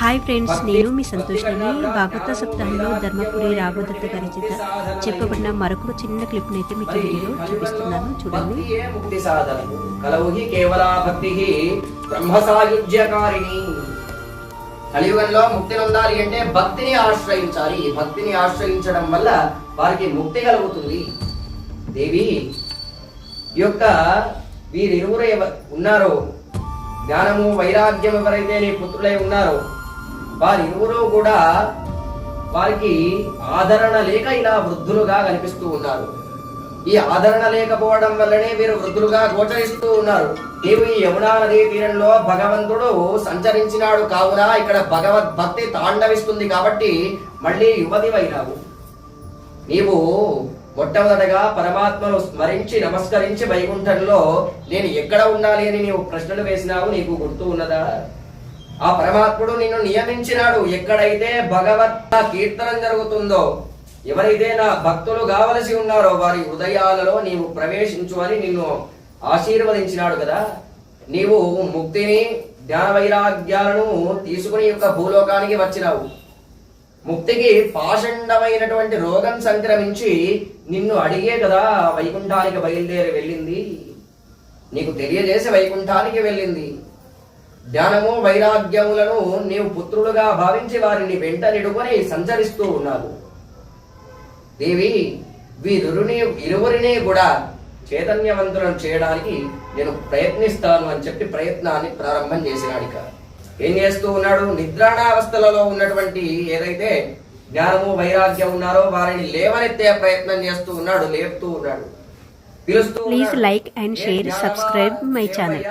Hi friends, నేను మీ సంతోషిని. భాగవత సప్తాహంలో ధర్మపురి రాఘవదత్త గారి చేత చెప్పబడిన మరొక చిన్న క్లిప్ అయితే మీకు వీడియోలో చూపిస్తున్నాను, చూడండి. ముక్తి సాధనము కలవుహి కేవల భక్తి బ్రహ్మ సాయుజ్యకారిణి. కలియుగంలో ముక్తి పొందాలి అంటే భక్తిని ఆశ్రయించాలి. భక్తిని ఆశ్రయించడం వల్ల వారికి ముక్తి కలుగుతుంది. దేవి యొక్క వీరిరువురు ఉన్నారో, జ్ఞానము వైరాగ్యం ఎవరైతే నీ పుత్రులై ఉన్నారో వారిరువురు కూడా వారికి ఆదరణ లేక ఇలా వృద్ధులుగా కనిపిస్తూ ఉన్నారు. ఈ ఆదరణ లేకపోవడం వల్లనే వీరు వృద్ధులుగా గోచరిస్తూ ఉన్నారు. నీవు ఈ యమునా నదీ తీరంలో భగవంతుడు సంచరించినాడు కావున ఇక్కడ భగవద్భక్తి తాండవిస్తుంది కాబట్టి మళ్ళీ యువతివైనావు. నీవు మొట్టమొదటగా పరమాత్మను స్మరించి నమస్కరించి వైకుంఠంలో నేను ఎక్కడ ఉండాలి అని నీవు ప్రశ్నలు వేసినావు. నీకు గుర్తు ఉన్నదా? ఆ పరమాత్ముడు నిన్ను నియమించినాడు. ఎక్కడైతే భగవత్ కీర్తనం జరుగుతుందో, ఎవరైతే నా భక్తులు కావలసి ఉన్నారో వారి హృదయాలలో నీవు ప్రవేశించు అని నిన్ను ఆశీర్వదించినాడు కదా. నీవు ముక్తిని జ్ఞాన వైరాగ్యాలను తీసుకుని యొక్క భూలోకానికి వచ్చినావు. ముక్తికి పాషండమైనటువంటి రోగం సంక్రమించి నిన్ను అడిగే కదా వైకుంఠానికి బయలుదేరి వెళ్ళింది. నీకు తెలియజేసి వైకుంఠానికి వెళ్ళింది. జ్ఞానము వైరాగ్యములను నీవు పుత్రులుగా భావించి వారిని వెంట నిడుకొని సంచరిస్తూ ఉన్నావు. దేవి ఇరువురిని కూడా చైతన్యవంతులను చేయడానికి నేను ప్రయత్నిస్తాను అని చెప్పి ప్రయత్నాన్ని ప్రారంభం చేసినాడిక. ఏం చేస్తూ ఉన్నాడు? నిద్రాణావస్థలలో ఉన్నటువంటి ఏదైతే జ్ఞానము వైరాగ్యం ఉన్నారో వారిని లేవనెత్తే ప్రయత్నం చేస్తూ ఉన్నాడు, లేపుతూ ఉన్నాడు, పిలుస్తూ. Please like and share, subscribe my channel.